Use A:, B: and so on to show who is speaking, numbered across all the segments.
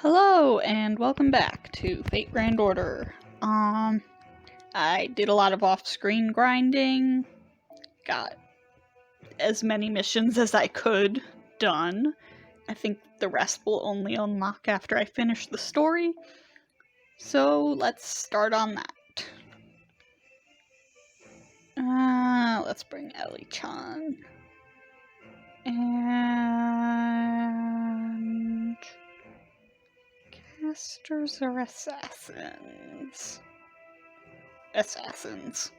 A: Hello, and welcome back to Fate Grand Order. I did a lot of off-screen grinding, got as many missions as I could done. I think the rest will only unlock after I finish the story, so let's start on that. Let's bring Ellie-chan. And... Casters or assassins? Assassins.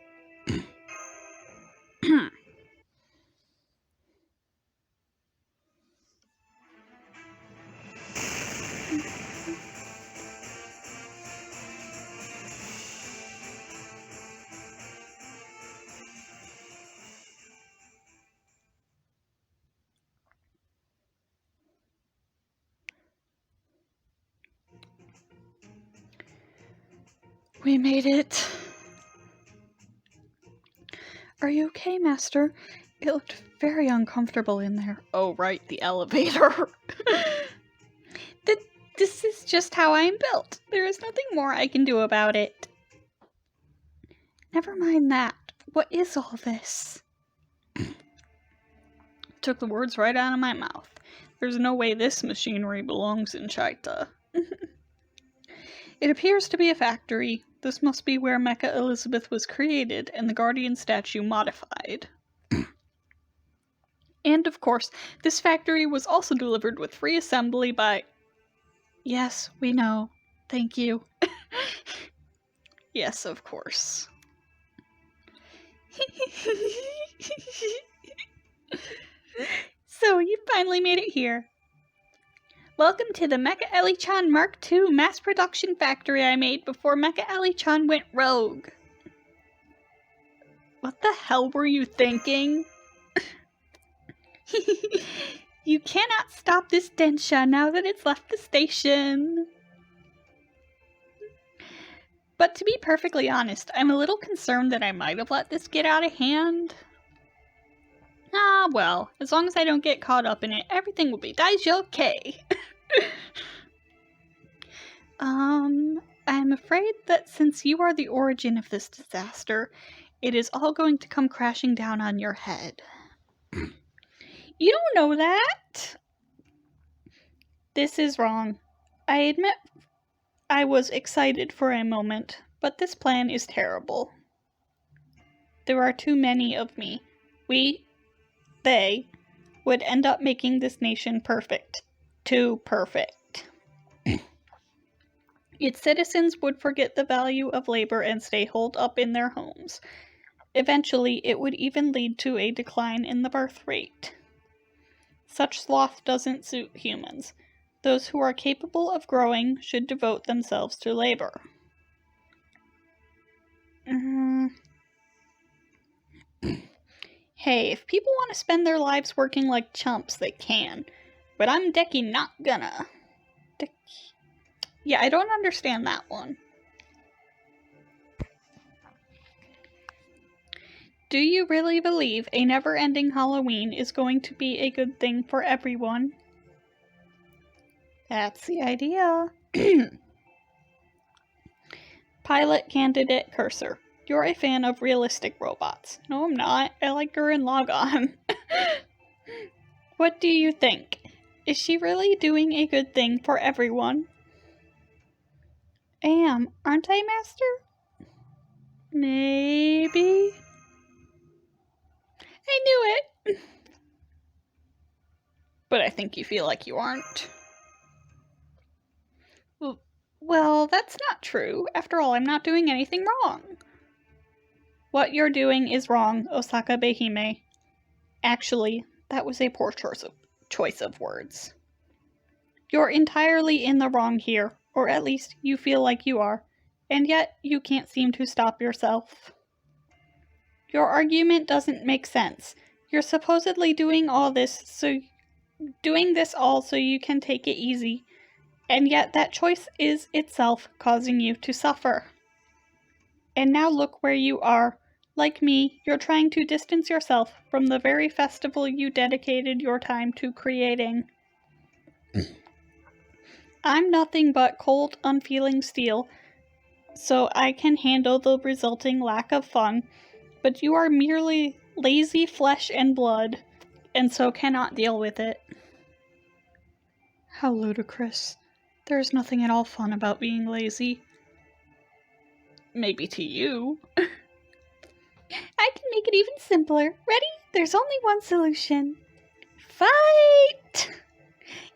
A: We made it. Are you okay, Master? It looked very uncomfortable in there. Oh, right, the elevator. This is just how I am built. There is nothing more I can do about it. Never mind that. What is all this? Took the words right out of my mouth. There's no way this machinery belongs in Chaita. It appears to be a factory. This must be where Mecha Elizabeth was created and the Guardian statue modified. And of course, this factory was also delivered with free assembly by... Yes, we know. Thank you. Yes, of course. So, you finally made it here. Welcome to the Mecha Ellie-chan Mark II mass production factory I made before Mecha Ellie-chan went rogue. What the hell were you thinking? You cannot stop this Densha now that it's left the station. But to be perfectly honest, I'm a little concerned that I might have let this get out of hand. Ah, well, as long as I don't get caught up in it, everything will be daijouke. I'm afraid that since you are the origin of this disaster, it is all going to come crashing down on your head. You don't know that! This is wrong. I admit I was excited for a moment, but this plan is terrible. There are too many of me. They would end up making this nation perfect. Too perfect. Its citizens would forget the value of labor and stay holed up in their homes. Eventually, it would even lead to a decline in the birth rate. Such sloth doesn't suit humans. Those who are capable of growing should devote themselves to labor. Hey, if people want to spend their lives working like chumps, they can. But I'm Deki not gonna. Yeah, I don't understand that one. Do you really believe a never-ending Halloween is going to be a good thing for everyone? That's the idea. Pilot candidate cursor. You're a fan of realistic robots. No, I'm not. I like Gurren Lagann. What do you think? Is she really doing a good thing for everyone? I am. Aren't I, Master? Maybe? I knew it! But I think you feel like you aren't. Well, that's not true. After all, I'm not doing anything wrong. What you're doing is wrong, Osaka Behime. Actually, that was a poor choice of words. You're entirely in the wrong here, or at least you feel like you are, and yet you can't seem to stop yourself. Your argument doesn't make sense. You're supposedly doing this all so you can take it easy, and yet that choice is itself causing you to suffer. And now look where you are. Like me, you're trying to distance yourself from the very festival you dedicated your time to creating. I'm nothing but cold, unfeeling steel, so I can handle the resulting lack of fun, but you are merely lazy flesh and blood, and so cannot deal with it. How ludicrous. There is nothing at all fun about being lazy. Maybe to you. I can make it even simpler. Ready? There's only one solution. Fight!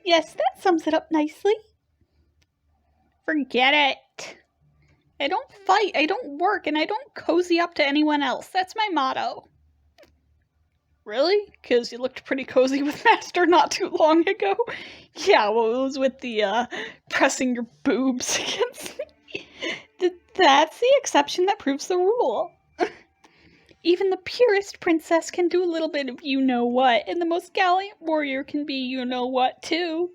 A: Yes, that sums it up nicely. Forget it. I don't fight, I don't work, and I don't cozy up to anyone else. That's my motto. Really? Because you looked pretty cozy with Master not too long ago. Yeah, well, it was with the, pressing your boobs against me. That's the exception that proves the rule. Even the purest princess can do a little bit of you-know-what, and the most gallant warrior can be you-know-what, too.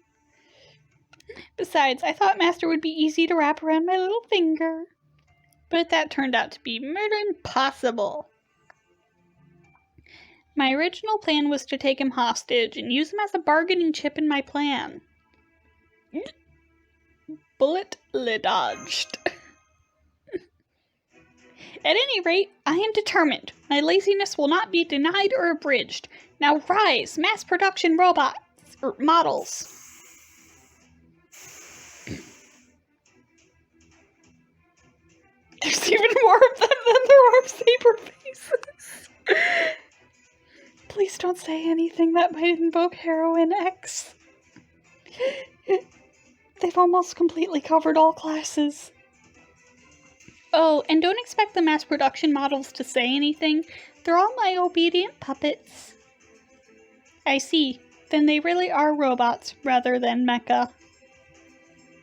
A: Besides, I thought Master would be easy to wrap around my little finger. But that turned out to be murder impossible. My original plan was to take him hostage and use him as a bargaining chip in my plan. Bullet dodged. At any rate, I am determined. My laziness will not be denied or abridged. Now rise, mass production robots, or models. There's even more of them than there are saber faces. Please don't say anything that might invoke Heroine X. They've almost completely covered all classes. Oh, and don't expect the mass production models to say anything. They're all my obedient puppets. I see. Then they really are robots rather than mecha.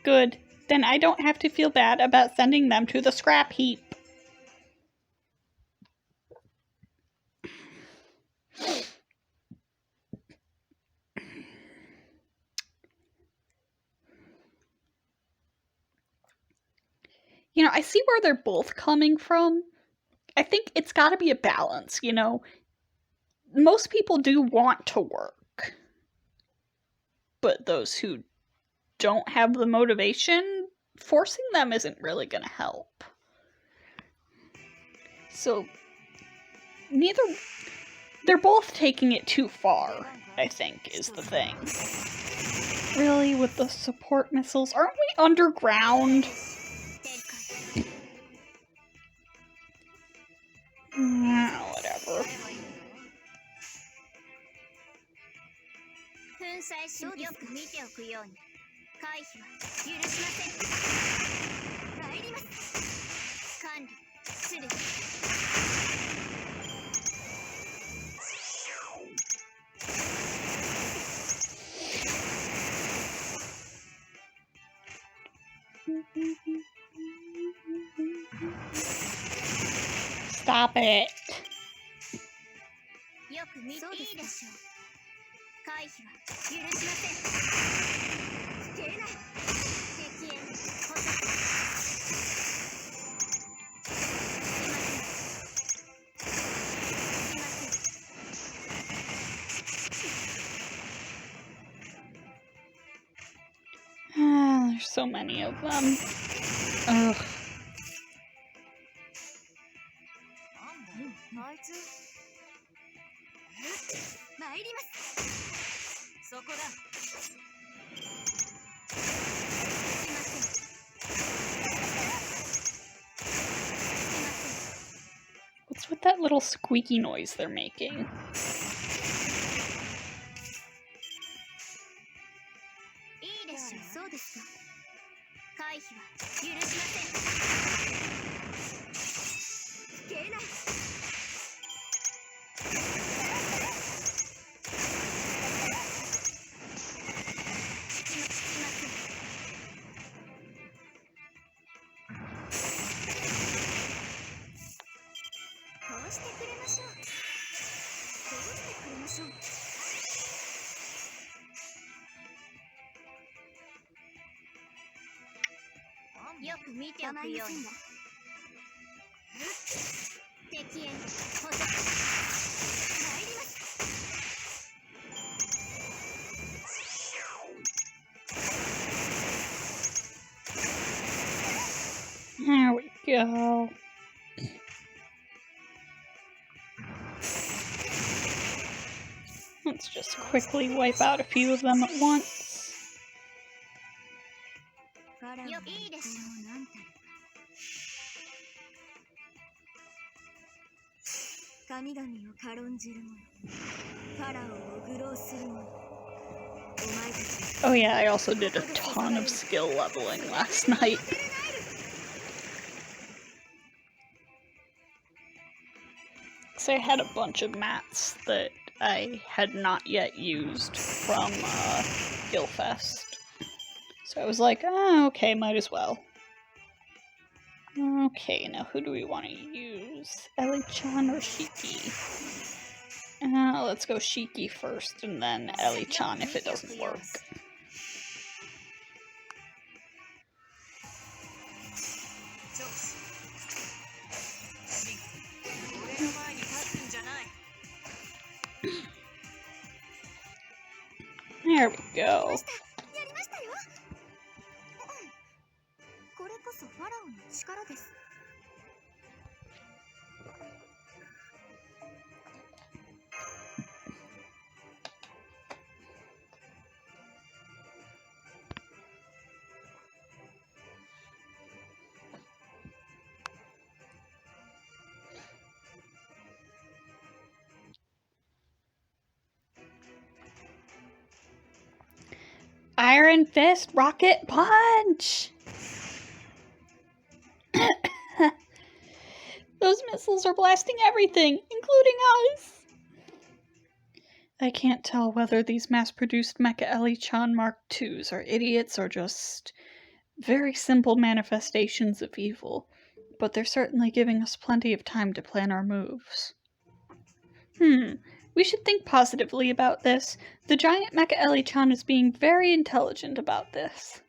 A: Good. Then I don't have to feel bad about sending them to the scrap heap. You know, I see where they're both coming from. I think it's got to be a balance, you know. Most people do want to work. But those who don't have the motivation, forcing them isn't really going to help. So, they're both taking it too far, I think, is the thing. Really, with the support missiles? Aren't we underground? Whatever. Stop it. There's so many of them. Ugh. What's with that little squeaky noise they're making? go. Let's just quickly wipe out a few of them at once. Oh yeah, I also did a ton of skill leveling last night. So I had a bunch of mats that I had not yet used from Gilfest. So I was like, oh, okay, might as well. Okay, now who do we want to use? Ellie-chan or Shiki? Let's go Shiki first, and then Ellie-chan if it doesn't work. There we go. Iron Fist Rocket Punch! Those missiles are blasting everything, including us! I can't tell whether these mass-produced Mecha Ellie-chan Mark IIs are idiots or just very simple manifestations of evil, but they're certainly giving us plenty of time to plan our moves. We should think positively about this. The giant Mecha Ellie-chan is being very intelligent about this.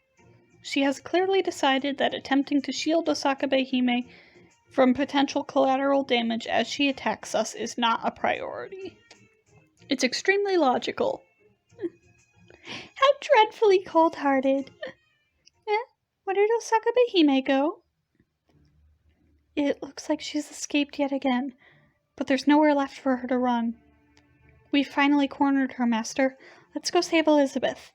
A: She has clearly decided that attempting to shield Osaka Behime from potential collateral damage as she attacks us is not a priority. It's extremely logical. How dreadfully cold-hearted. Where did Osaka Behime go? It looks like she's escaped yet again, but there's nowhere left for her to run. We've finally cornered her, Master. Let's go save Elizabeth.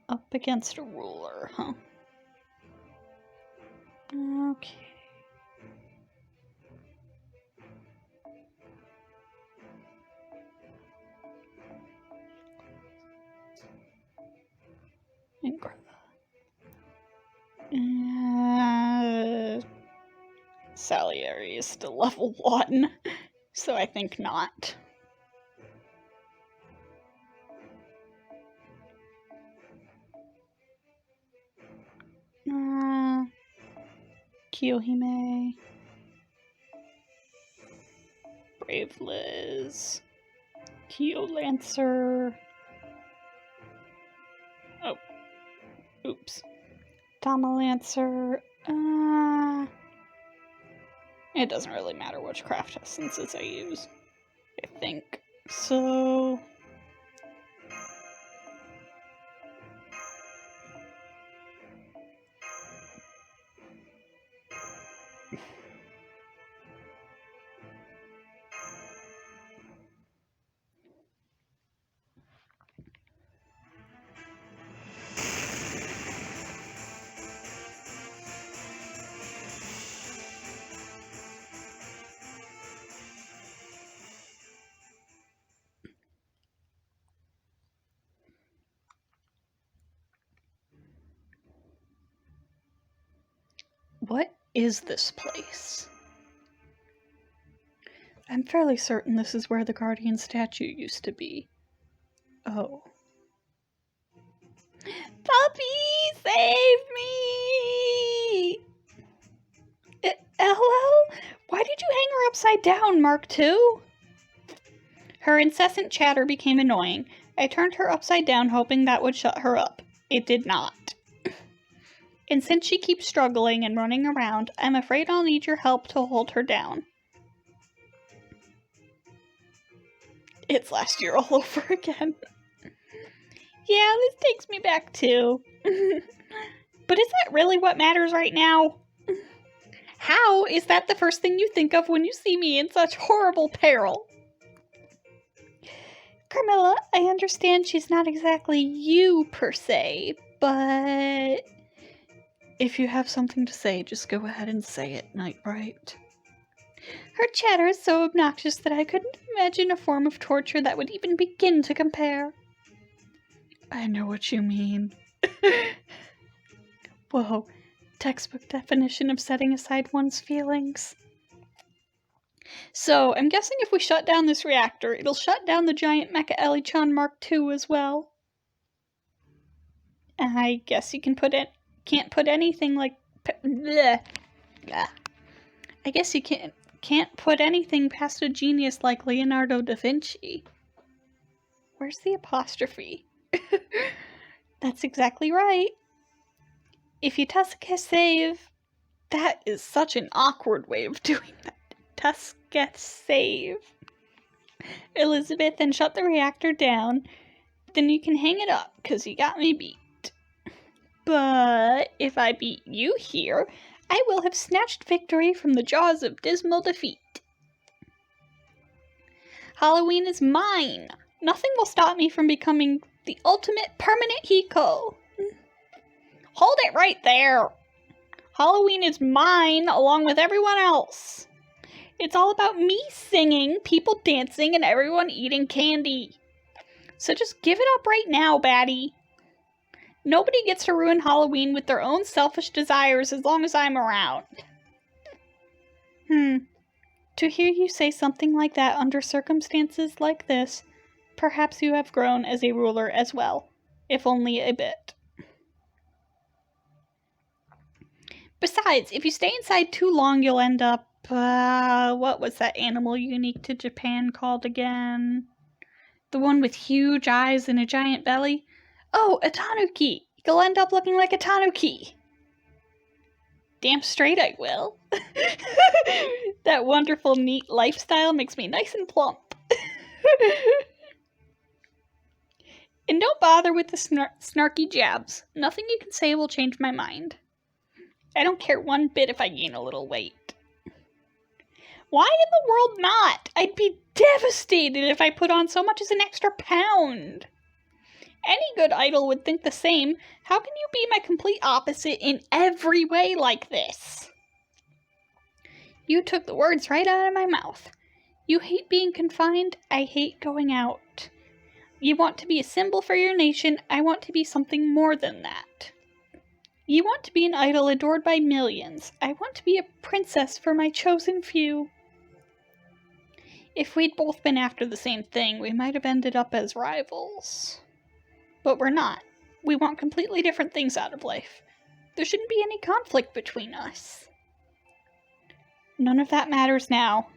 A: Up against a ruler, huh? Okay. Salieri is still level 1, so I think not. Kiyohime. Brave Liz. Kyo Lancer. Oh. Oops. Dama Lancer. It doesn't really matter which craft essences I use, I think. So... What is this place? I'm fairly certain this is where the Guardian statue used to be. Oh. Puppy, save me! upside down, Mark II! Her incessant chatter became annoying. I turned her upside down, hoping that would shut her up. It did not. And since she keeps struggling and running around, I'm afraid I'll need your help to hold her down. It's last year all over again. Yeah, this takes me back too. But is that really what matters right now? How is that the first thing you think of when you see me in such horrible peril? Carmilla, I understand she's not exactly you per se, but... If you have something to say, just go ahead and say it, Knight Bright. Her chatter is so obnoxious that I couldn't imagine a form of torture that would even begin to compare. I know what you mean. Whoa, textbook definition of setting aside one's feelings. So, I'm guessing if we shut down this reactor, it'll shut down the giant Mecha Ellie-chan Mark II as well. I guess you can't put anything like... Bleh. Yeah. I guess you can't put anything past a genius like Leonardo da Vinci. Where's the apostrophe? That's exactly right. If you Tuska save... That is such an awkward way of doing that. Tuska save. Elizabeth, then shut the reactor down. Then you can hang it up, because you got me beat. But if I beat you here, I will have snatched victory from the jaws of dismal defeat. Halloween is mine. Nothing will stop me from becoming the ultimate permanent Hiko. Hold it right there. Halloween is mine along with everyone else. It's all about me singing, people dancing, and everyone eating candy. So just give it up right now, baddie. Nobody gets to ruin Halloween with their own selfish desires as long as I'm around. To hear you say something like that under circumstances like this, perhaps you have grown as a ruler as well, if only a bit. Besides, if you stay inside too long, you'll end up, what was that animal unique to Japan called again? The one with huge eyes and a giant belly? Oh, a tanuki! You'll end up looking like a tanuki! Damn straight I will. That wonderful, neat lifestyle makes me nice and plump. And don't bother with the snarky jabs. Nothing you can say will change my mind. I don't care one bit if I gain a little weight. Why in the world not? I'd be devastated if I put on so much as an extra pound. Any good idol would think the same. How can you be my complete opposite in every way like this? You took the words right out of my mouth. You hate being confined, I hate going out. You want to be a symbol for your nation, I want to be something more than that. You want to be an idol adored by millions, I want to be a princess for my chosen few. If we'd both been after the same thing, we might have ended up as rivals. But we're not. We want completely different things out of life. There shouldn't be any conflict between us. None of that matters now.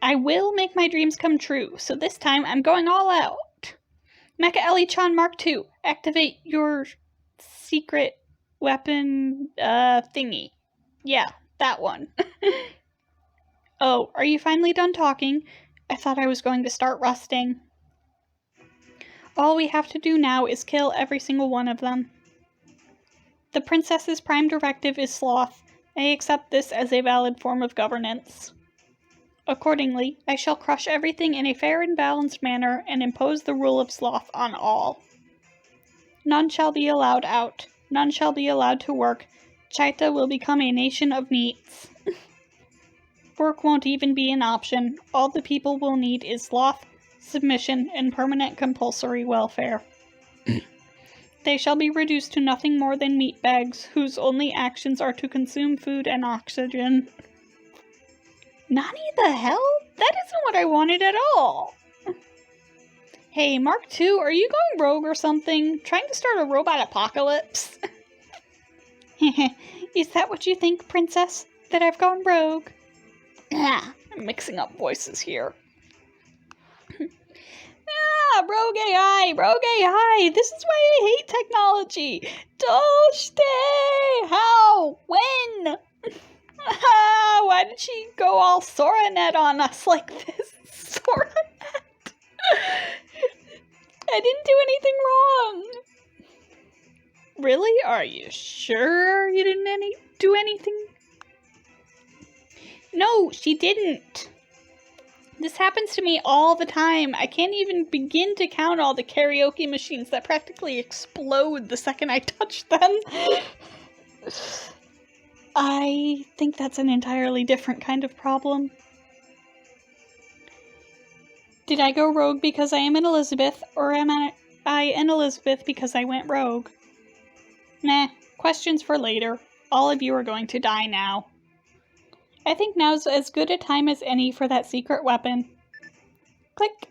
A: I will make my dreams come true, so this time I'm going all out. Mecha Ellie-chan Mark II, activate your secret weapon thingy. Yeah, that one. Oh, are you finally done talking? I thought I was going to start rusting. All we have to do now is kill every single one of them. The princess's prime directive is sloth. I accept this as a valid form of governance. Accordingly, I shall crush everything in a fair and balanced manner and impose the rule of sloth on all. None shall be allowed out. None shall be allowed to work. Chaita will become a nation of neats. Work won't even be an option. All the people will need is sloth, submission, and permanent compulsory welfare. They shall be reduced to nothing more than meat bags, whose only actions are to consume food and oxygen. Nani the hell? That isn't what I wanted at all! Hey, Mark II, are you going rogue or something? Trying to start a robot apocalypse? Is that what you think, princess? That I've gone rogue? I'm mixing up voices here. Rogue AI, this is why I hate technology. Doshite, how, when? Why did she go all Soranet on us like this? Soranet? I didn't do anything wrong. Really? Are you sure you didn't do anything? No, she didn't. This happens to me all the time. I can't even begin to count all the karaoke machines that practically explode the second I touch them. I think that's an entirely different kind of problem. Did I go rogue because I am an Elizabeth, or am I an Elizabeth because I went rogue? Nah, questions for later. All of you are going to die now. I think now's as good a time as any for that secret weapon. Click.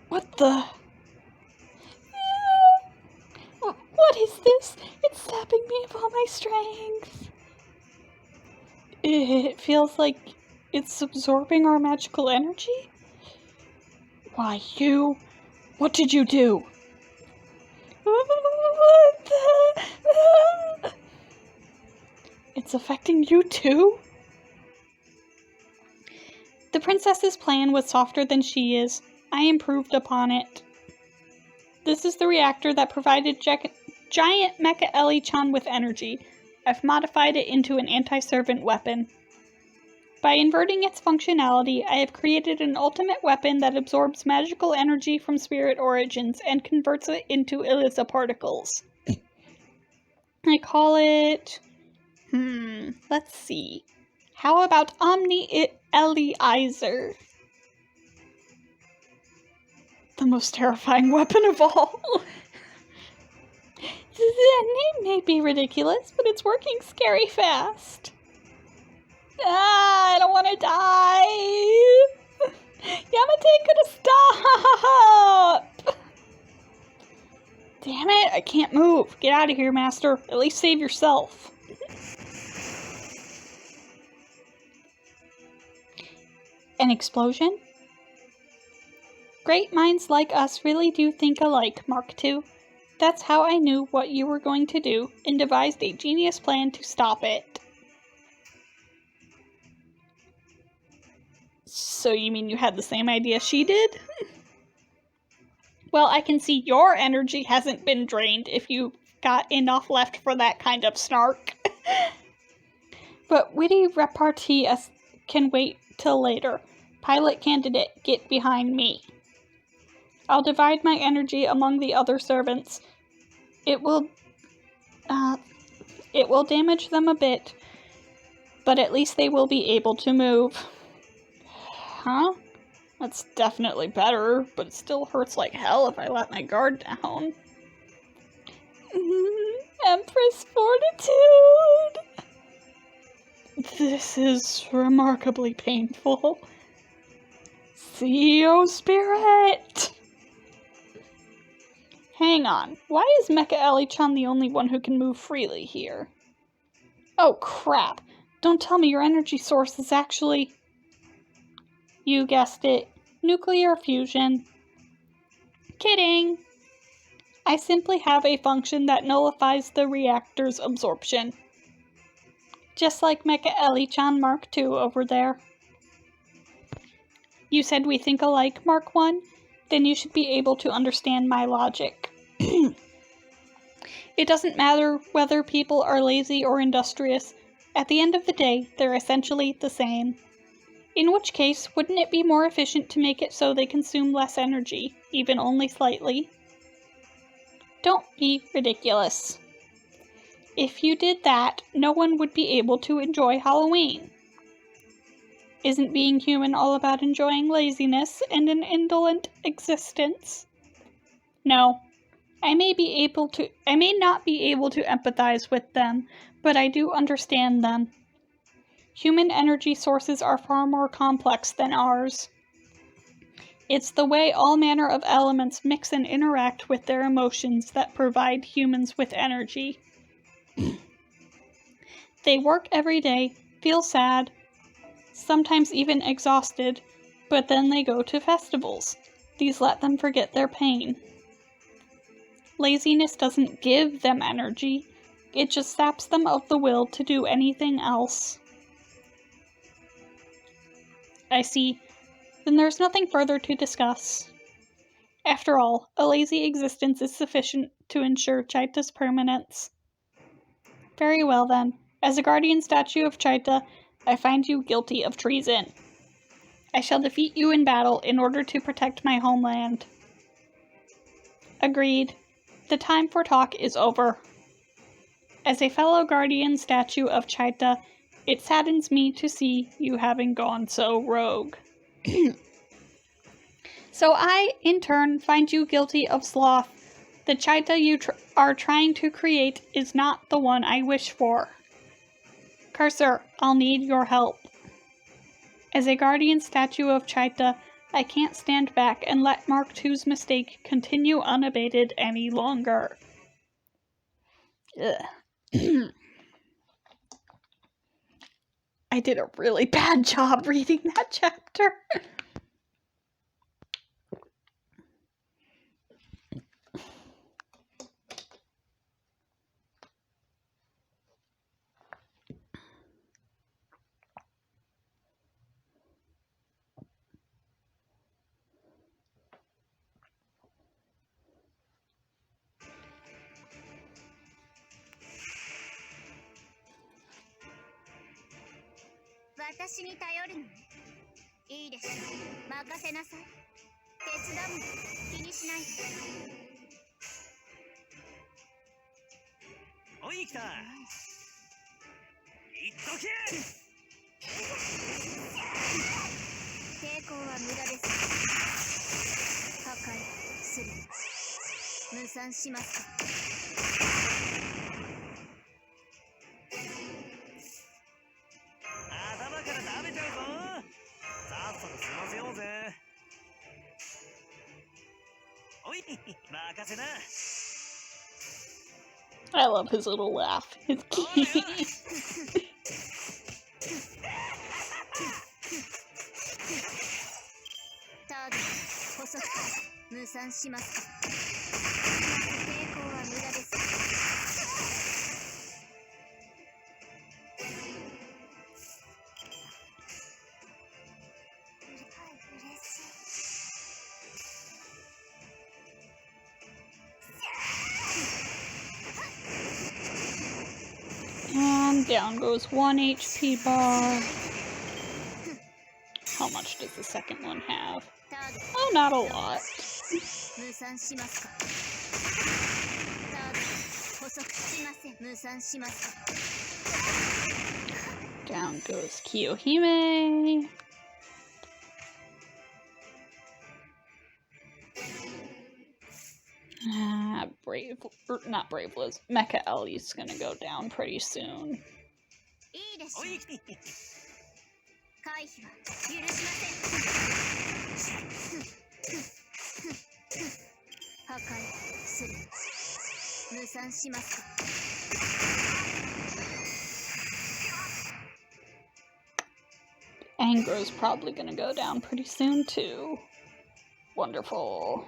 A: What the? What is this? It's sapping me of all my strength. It feels like it's absorbing our magical energy? Why, you? What did you do? What the? It's affecting you too? The princess's plan was softer than she is. I improved upon it. This is the reactor that provided giant Mecha Ellie-chan with energy. I've modified it into an anti-servant weapon. By inverting its functionality, I have created an ultimate weapon that absorbs magical energy from spirit origins and converts it into Eliza particles. I call it... let's see. How about Omni-Elliizer? The most terrifying weapon of all. The name may be ridiculous, but it's working scary fast. I don't want to die. Yamate could have stopped. Damn it, I can't move. Get out of here, Master. At least save yourself. An explosion? Great minds like us really do think alike, Mark II. That's how I knew what you were going to do and devised a genius plan to stop it. So you mean you had the same idea she did? Well, I can see your energy hasn't been drained if you got enough left for that kind of snark. But witty repartee can wait till later. Pilot candidate, get behind me. I'll divide my energy among the other servants. It will damage them a bit, but at least they will be able to move. Huh? That's definitely better, but it still hurts like hell if I let my guard down. Empress Fortitude! This is remarkably painful. CEO Spirit! Hang on, why is Mecha Ellie-chan the only one who can move freely here? Oh crap, don't tell me your energy source is actually... You guessed it, nuclear fusion. Kidding! I simply have a function that nullifies the reactor's absorption. Just like Mecha Ellie-chan Mark II over there. You said we think alike, Mark I? Then you should be able to understand my logic. It doesn't matter whether people are lazy or industrious. At the end of the day, they're essentially the same. In which case, wouldn't it be more efficient to make it so they consume less energy, even only slightly? Don't be ridiculous. If you did that, no one would be able to enjoy Halloween. Isn't being human all about enjoying laziness and an indolent existence? No. I may not be able to empathize with them, but I do understand them. Human energy sources are far more complex than ours. It's the way all manner of elements mix and interact with their emotions that provide humans with energy. They work every day, feel sad, sometimes even exhausted, but then they go to festivals. These let them forget their pain. Laziness doesn't give them energy, it just saps them of the will to do anything else. I see. Then there's nothing further to discuss. After all, a lazy existence is sufficient to ensure Chaita's permanence. Very well then. As a guardian statue of Chaita, I find you guilty of treason. I shall defeat you in battle in order to protect my homeland. Agreed. The time for talk is over. As a fellow guardian statue of Chaita, it saddens me to see you having gone so rogue. So I, in turn, find you guilty of sloth. The Chaita you are trying to create is not the one I wish for. Cursor, I'll need your help. As a guardian statue of Chaita, I can't stand back and let Mark II's mistake continue unabated any longer. I did a really bad job reading that chapter. I love his little laugh. It's cute. And down goes 1 HP bar. How much does the second one have? Oh, not a lot. Down goes Kiyohime. Not Brave Liz. Mecha Ellie's gonna go down pretty soon. Angro's probably gonna go down pretty soon too. Wonderful.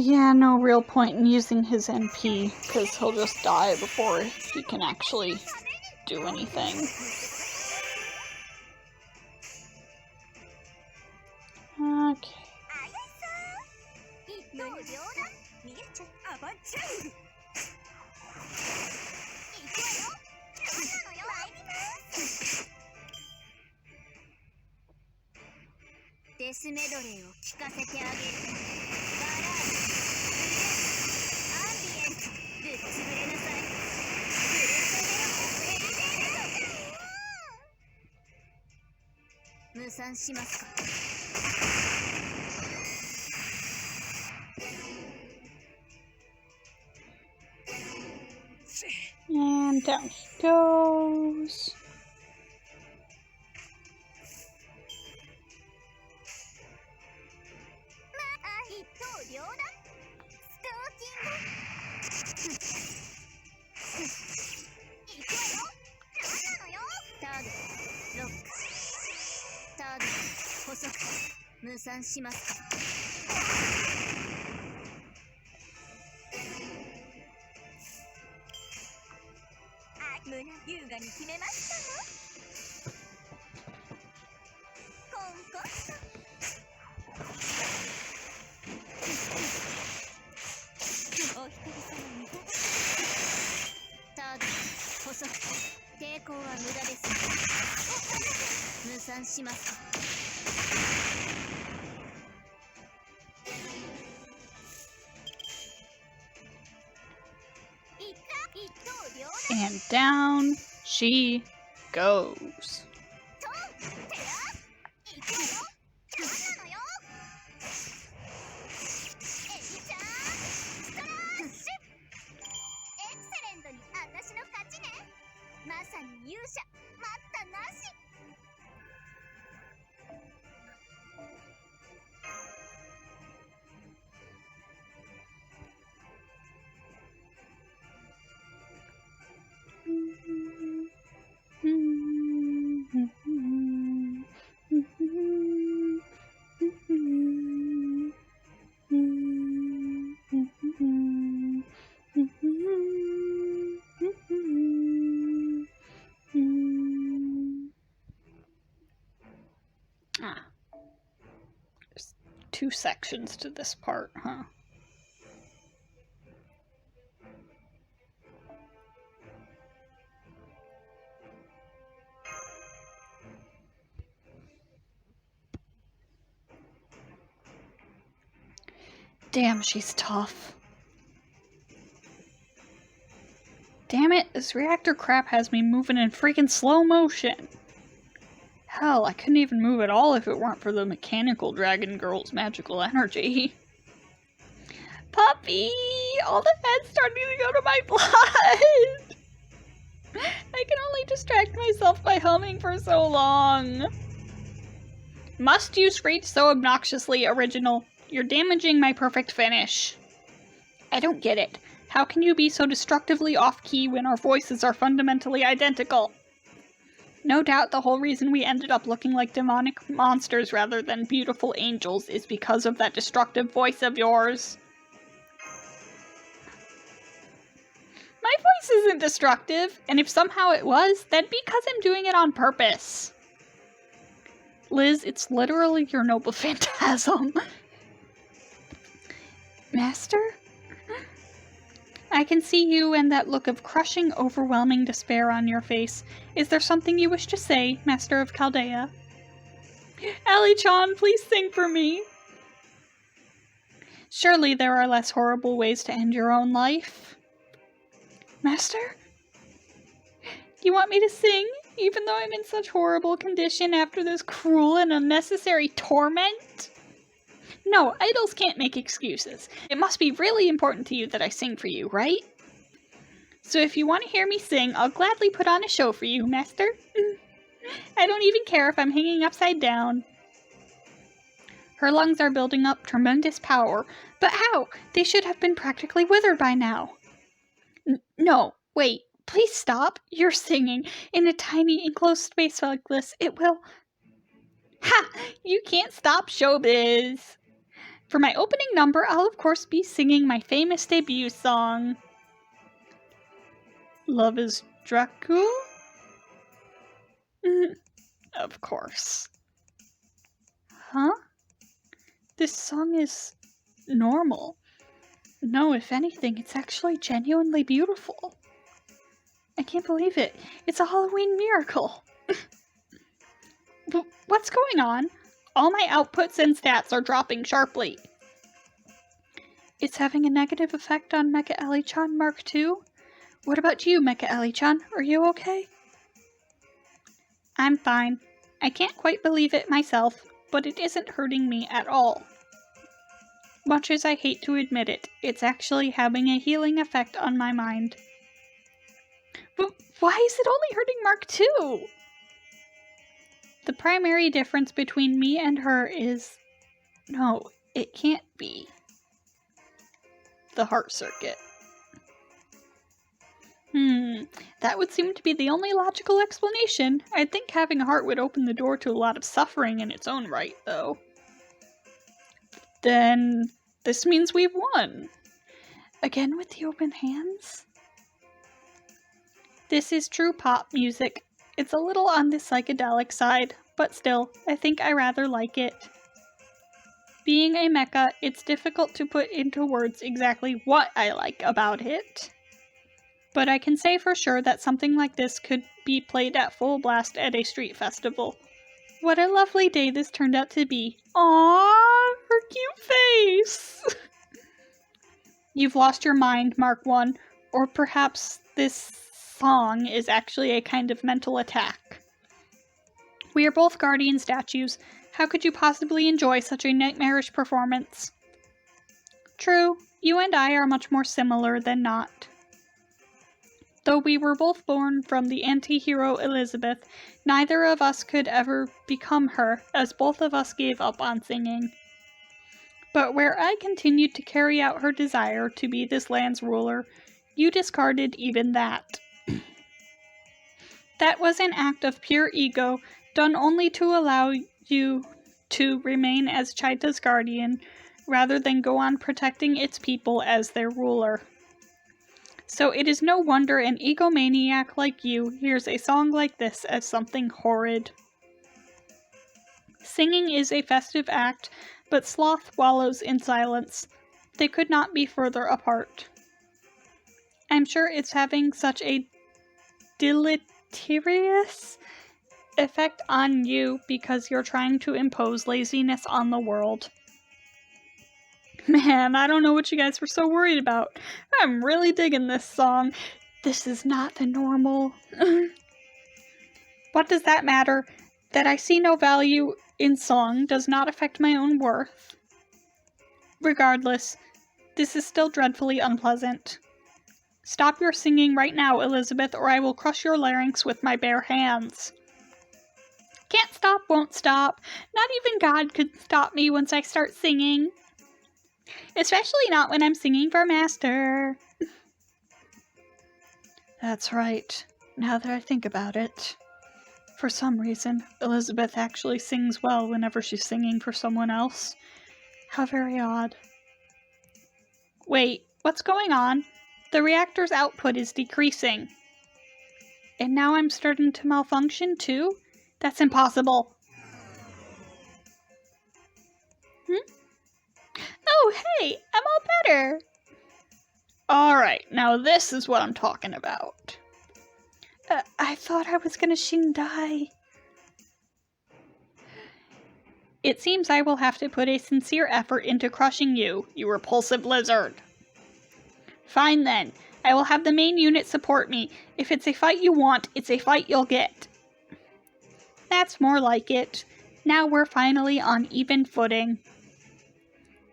A: Yeah, no real point in using his NP, because he'll just die before he can actually do anything. Okay. And down he goes. And down she goes. There's 2 sections to this part, huh? Damn, she's tough. Damn it, this reactor crap has me moving in freaking slow motion. Hell, I couldn't even move at all if it weren't for the mechanical dragon girl's magical energy. Puppy! All the head's starting to go to my blood! I can only distract myself by humming for so long. Must you screech so obnoxiously, original? You're damaging my perfect finish. I don't get it. How can you be so destructively off-key when our voices are fundamentally identical? No doubt the whole reason we ended up looking like demonic monsters rather than beautiful angels is because of that destructive voice of yours. My voice isn't destructive, and if somehow it was, then because I'm doing it on purpose. Liz, it's literally your noble phantasm. Master? I can see you and that look of crushing, overwhelming despair on your face. Is there something you wish to say, Master of Chaldea? Ali-chan, please sing for me. Surely there are less horrible ways to end your own life. Master? You want me to sing, even though I'm in such horrible condition after this cruel and unnecessary torment? No, idols can't make excuses. It must be really important to you that I sing for you, right? So if you want to hear me sing, I'll gladly put on a show for you, Master. I don't even care if I'm hanging upside down. Her lungs are building up tremendous power, but how? They should have been practically withered by now. No, wait, please stop. You're singing. In a tiny enclosed space like this, it will... Ha! You can't stop showbiz. For my opening number, I'll of course be singing my famous debut song. Love is Dracu? Of course. Huh? This song is normal. No, if anything, it's actually genuinely beautiful. I can't believe it. It's a Halloween miracle. What's going on? All my outputs and stats are dropping sharply. It's having a negative effect on Mecha Ellie-chan Mark II? What about you, Mecha Ellie-chan? Are you okay? I'm fine. I can't quite believe it myself, but it isn't hurting me at all. Much as I hate to admit it, it's actually having a healing effect on my mind. But why is it only hurting Mark II? The primary difference between me and her is... No, it can't be. The heart circuit. That would seem to be the only logical explanation. I'd think having a heart would open the door to a lot of suffering in its own right, though. Then this means we've won. Again with the open hands? This is true pop music. It's a little on the psychedelic side, but still, I think I rather like it. Being a mecha, it's difficult to put into words exactly what I like about it. But I can say for sure that something like this could be played at full blast at a street festival. What a lovely day this turned out to be. Aww, her cute face! You've lost your mind, Mark 1, or perhaps this song is actually a kind of mental attack. We are both guardian statues. How could you possibly enjoy such a nightmarish performance? True, you and I are much more similar than not. Though we were both born from the anti-hero Elizabeth, neither of us could ever become her, as both of us gave up on singing. But where I continued to carry out her desire to be this land's ruler, you discarded even that. That was an act of pure ego, done only to allow you to remain as Chaita's guardian, rather than go on protecting its people as their ruler. So it is no wonder an egomaniac like you hears a song like this as something horrid. Singing is a festive act, but sloth wallows in silence. They could not be further apart. I'm sure it's having such a deleterious effect on you because you're trying to impose laziness on the world. Man, I don't know what you guys were so worried about. I'm really digging this song. This is not the normal. What does that matter? That I see no value in song does not affect my own worth. Regardless, this is still dreadfully unpleasant. Stop your singing right now, Elizabeth, or I will crush your larynx with my bare hands. Can't stop, won't stop. Not even God could stop me once I start singing. Especially not when I'm singing for Master. That's right, now that I think about it. For some reason, Elizabeth actually sings well whenever she's singing for someone else. How very odd. Wait, what's going on? The reactor's output is decreasing. And now I'm starting to malfunction too? That's impossible. Oh, hey, I'm all better. Alright, now this is what I'm talking about. I thought I was gonna die. It seems I will have to put a sincere effort into crushing you, you repulsive lizard. Fine then, I will have the main unit support me. If it's a fight you want, it's a fight you'll get. That's more like it. Now we're finally on even footing.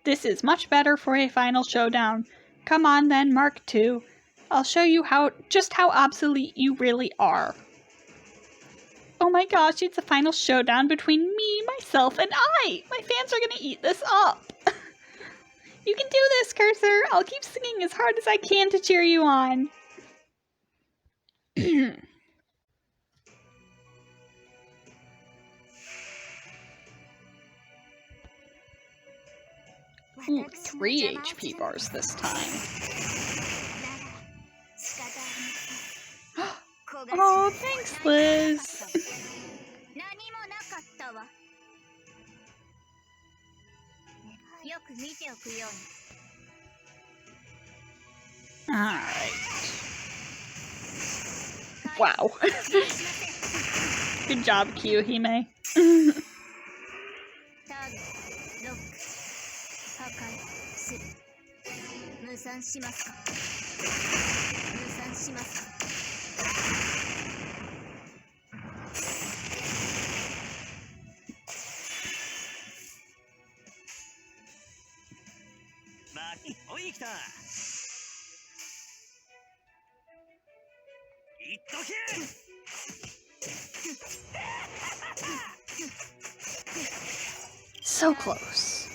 A: This is much better for a final showdown. Come on then, Mark II. I'll show you just how obsolete you really are. Oh my gosh, it's a final showdown between me, myself, and I! My fans are gonna eat this up! You can do this, Cursor! I'll keep singing as hard as I can to cheer you on. Ooh, 3 HP bars this time. Oh, thanks, Liz. Alright. Wow. Good job, Hime. So close.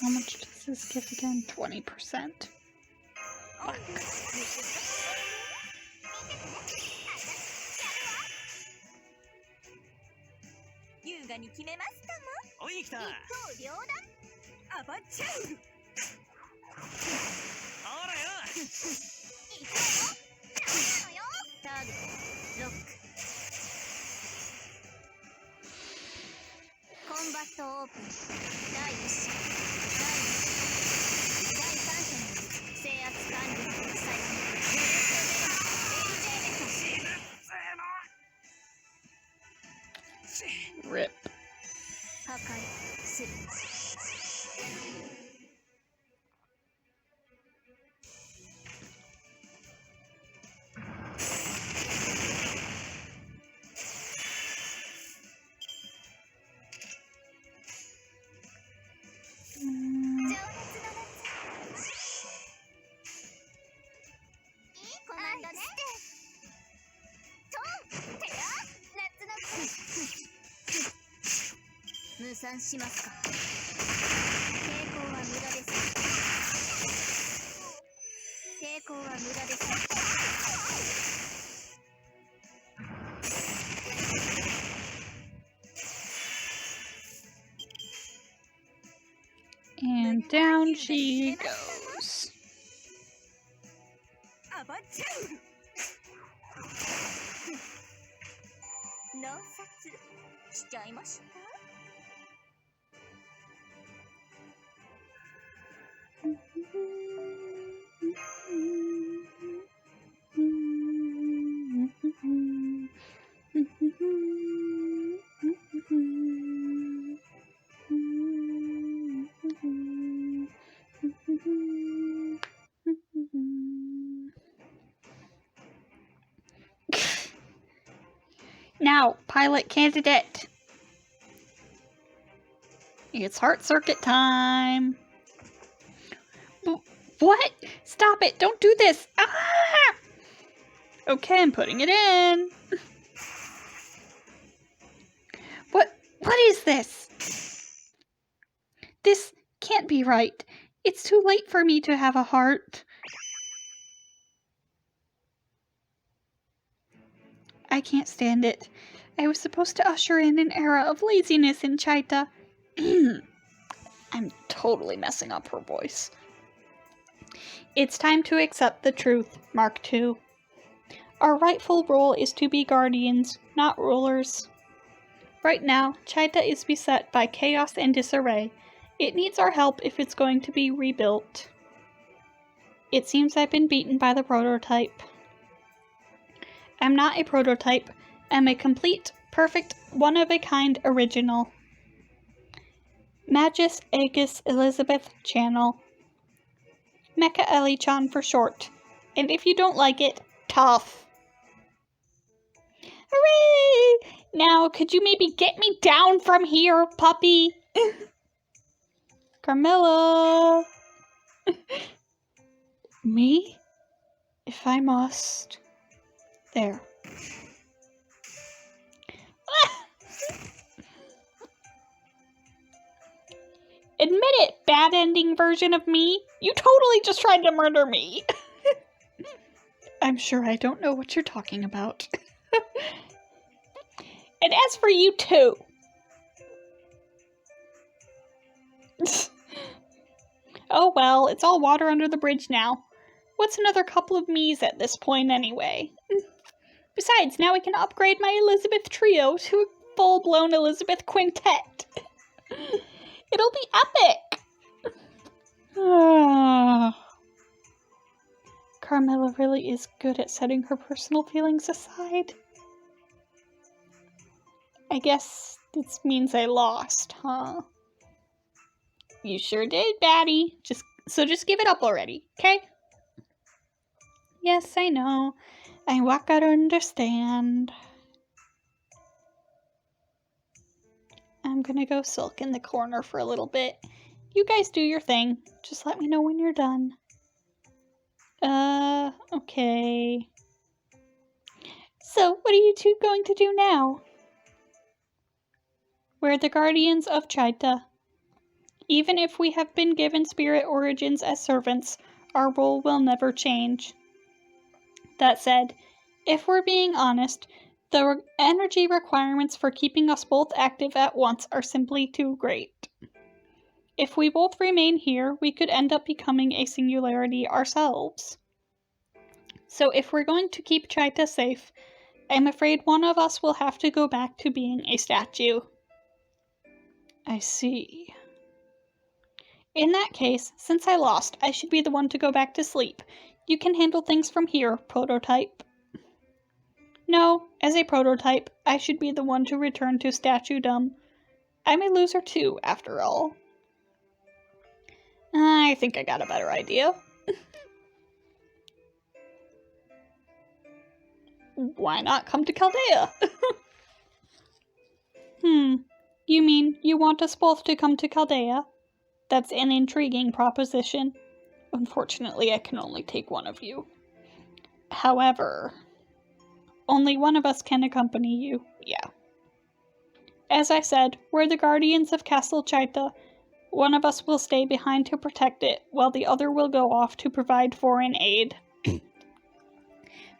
A: How much does this give again? 20%. Fuck. Rip. And down she goes. Now, pilot candidate. It's heart circuit time. What? Stop it! Don't do this! Ah! Okay, I'm putting it in. What is this? This can't be right. It's too late for me to have a heart. I can't stand it. I was supposed to usher in an era of laziness in Chaita. I'm totally messing up her voice. It's time to accept the truth, Mark II. Our rightful role is to be guardians, not rulers. Right now, Chaita is beset by chaos and disarray. It needs our help if it's going to be rebuilt. It seems I've been beaten by the prototype. I'm not a prototype. I'm a complete, perfect, one-of-a-kind original. Magus Agus Elizabeth Channel. Mecha Ellie-chan for short. And if you don't like it, tough. Hooray! Now, could you maybe get me down from here, puppy? Carmilla! Me? If I must. There. Admit it, bad ending version of me. You totally just tried to murder me. I'm sure I don't know what you're talking about. And as for you too. Oh well, it's all water under the bridge now. What's another couple of me's at this point anyway? Besides, now we can upgrade my Elizabeth trio to a full-blown Elizabeth quintet. It'll be epic! Carmilla really is good at setting her personal feelings aside. I guess this means I lost, huh? You sure did, baddie. Just give it up already, okay? Yes, I know. I gotta understand. I'm gonna go sulk in the corner for a little bit. You guys do your thing. Just let me know when you're done. Okay. So, what are you two going to do now? We're the guardians of Chaita. Even if we have been given spirit origins as servants, our role will never change. That said, if we're being honest, the energy requirements for keeping us both active at once are simply too great. If we both remain here, we could end up becoming a singularity ourselves. So if we're going to keep Chaita safe, I'm afraid one of us will have to go back to being a statue. I see. In that case, since I lost, I should be the one to go back to sleep. You can handle things from here, prototype. No, as a prototype, I should be the one to return to statue-dom. I'm a loser too, after all. I think I got a better idea. Why not come to Chaldea? You mean you want us both to come to Chaldea? That's an intriguing proposition. Unfortunately, I can only take one of you. However, only one of us can accompany you, yeah. As I said, we're the guardians of Castle Chaita. One of us will stay behind to protect it, while the other will go off to provide foreign aid.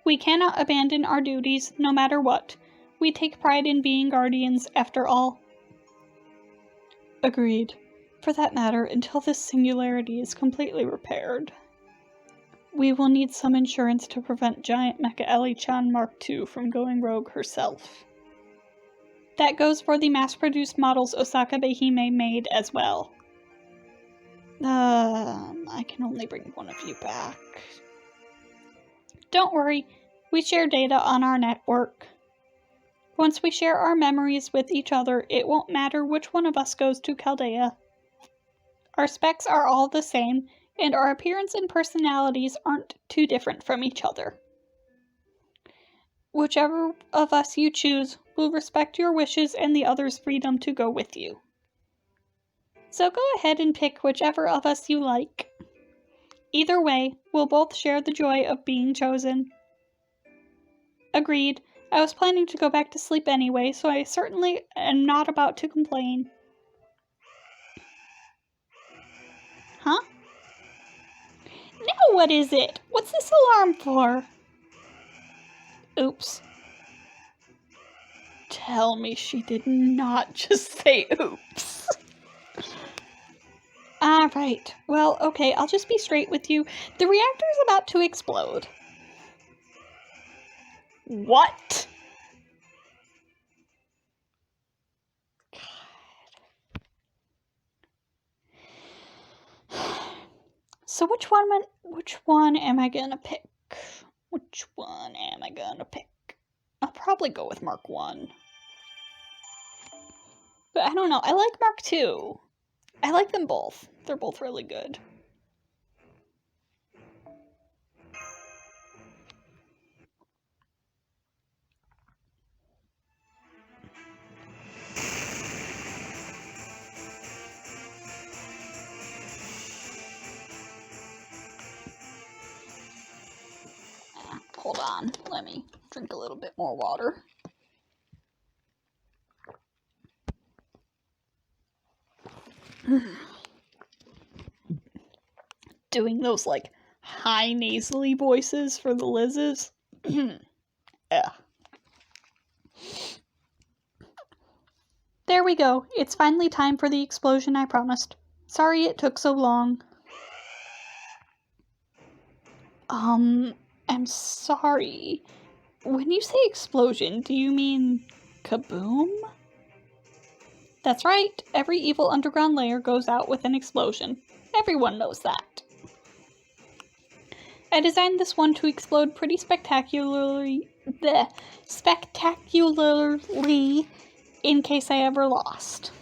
A: We cannot abandon our duties, no matter what. We take pride in being guardians, after all. Agreed. For that matter, until this singularity is completely repaired, we will need some insurance to prevent giant Mecha Ellie-chan Mark II from going rogue herself. That goes for the mass-produced models Osaka Behime made as well. I can only bring one of you back. Don't worry, we share data on our network. Once we share our memories with each other, it won't matter which one of us goes to Chaldea. Our specs are all the same, and our appearance and personalities aren't too different from each other. Whichever of us you choose, we'll respect your wishes and the other's freedom to go with you. So go ahead and pick whichever of us you like. Either way, we'll both share the joy of being chosen. Agreed. I was planning to go back to sleep anyway, so I certainly am not about to complain. Huh? Now what is it? What's this alarm for? Oops. Tell me she did not just say oops. Alright. Well, okay, I'll just be straight with you. The reactor's about to explode. What? God. So which one am I gonna pick? Which one am I gonna pick? probably go with Mark 1. But I don't know, I like Mark 2. I like them both. They're both really good. Hold on, let me drink a little bit more water. Doing those like high nasally voices for the Lizzes. Yeah. There we go. It's finally time for the explosion I promised. Sorry it took so long. I'm sorry. When you say explosion, do you mean kaboom? That's right. Every evil underground layer goes out with an explosion. Everyone knows that. I designed this one to explode pretty spectacularly in case I ever lost.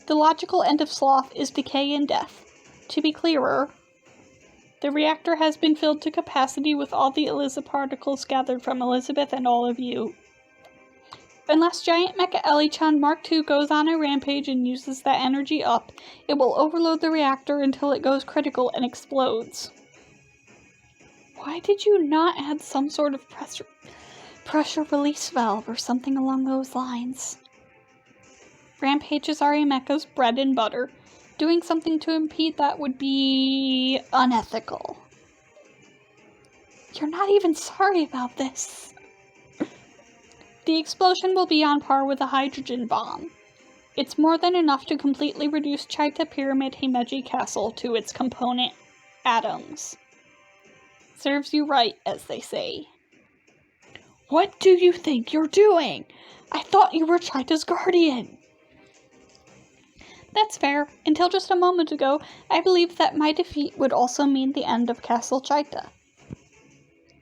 A: The logical end of sloth is decay and death. To be clearer, the reactor has been filled to capacity with all the Eliza particles gathered from Elizabeth and all of you. Unless Giant Mecha Ellie-chan Mark II goes on a rampage and uses that energy up, it will overload the reactor until it goes critical and explodes. Why did you not add some sort of pressure release valve or something along those lines? Rampages are a mecha's bread and butter. Doing something to impede that would be unethical. You're not even sorry about this. The explosion will be on par with a hydrogen bomb. It's more than enough to completely reduce Chaita Pyramid Himeji Castle to its component atoms. Serves you right, as they say. What do you think you're doing? I thought you were Chaita's guardian. That's fair. Until just a moment ago, I believed that my defeat would also mean the end of Castle Chaita.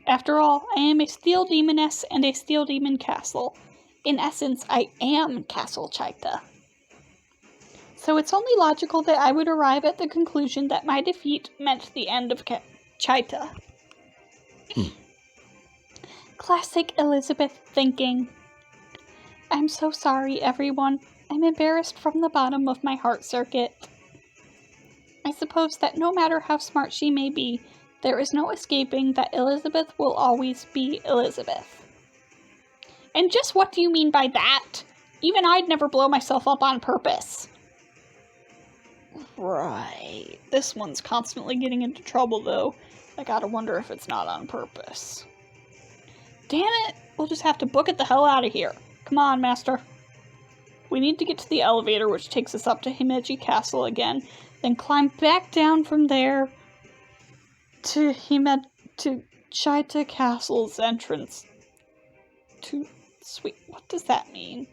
A: After all, I am a Steel Demoness and a Steel Demon Castle. In essence, I am Castle Chaita. So it's only logical that I would arrive at the conclusion that my defeat meant the end of Chaita. Classic Elizabeth thinking. I'm so sorry, everyone. I'm embarrassed from the bottom of my heart circuit. I suppose that no matter how smart she may be, there is no escaping that Elizabeth will always be Elizabeth. And just what do you mean by that? Even I'd never blow myself up on purpose. Right. This one's constantly getting into trouble, though. I gotta wonder if it's not on purpose. Damn it! We'll just have to book it the hell out of here. Come on, Master. We need to get to the elevator, which takes us up to Himeji Castle again, then climb back down from there to Chaita Castle's entrance. Sweet, what does that mean?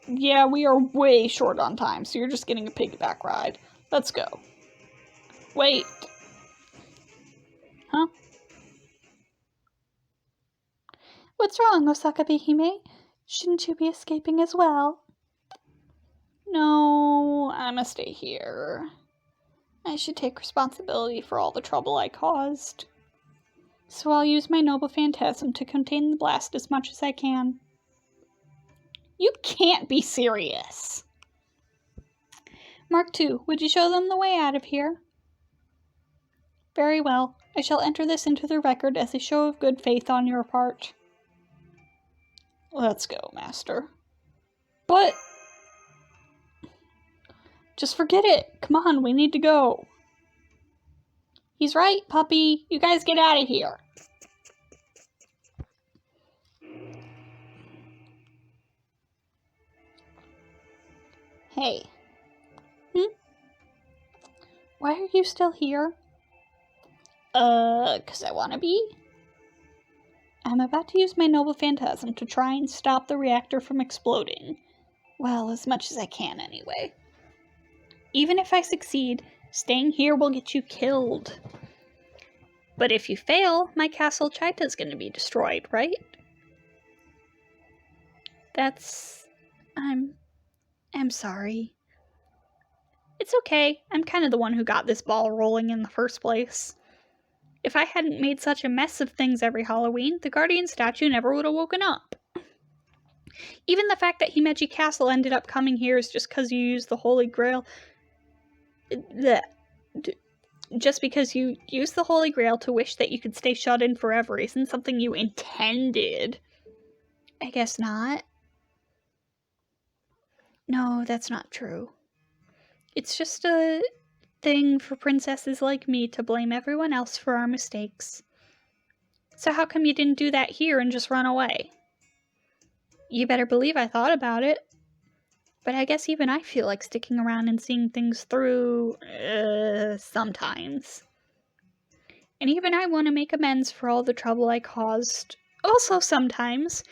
A: Yeah, we are way short on time, so you're just getting a piggyback ride. Let's go. Wait. Huh? What's wrong, Osaka Hime? Shouldn't you be escaping as well? No, I'ma stay here. I should take responsibility for all the trouble I caused. So I'll use my noble phantasm to contain the blast as much as I can. You can't be serious! Mark II, would you show them the way out of here? Very well. I shall enter this into the record as a show of good faith on your part. Let's go, Master. But... just forget it. Come on, we need to go. He's right, puppy. You guys get out of here. Hey. Why are you still here? 'Cause I wanna be. I'm about to use my noble phantasm to try and stop the reactor from exploding. Well, as much as I can, anyway. Even if I succeed, staying here will get you killed. But if you fail, my castle Chaita's gonna be destroyed, right? I'm sorry. It's okay. I'm kind of the one who got this ball rolling in the first place. If I hadn't made such a mess of things every Halloween, the Guardian statue never would have woken up. Even the fact that Himeji Castle ended up coming here is just because you used the Holy Grail. Just because you used the Holy Grail to wish that you could stay shut in forever isn't something you intended. I guess not. No, that's not true. It's just a thing for princesses like me to blame everyone else for our mistakes. So how come you didn't do that here and just run away? You better believe I thought about it. But I guess even I feel like sticking around and seeing things through, sometimes. And even I want to make amends for all the trouble I caused. Also sometimes.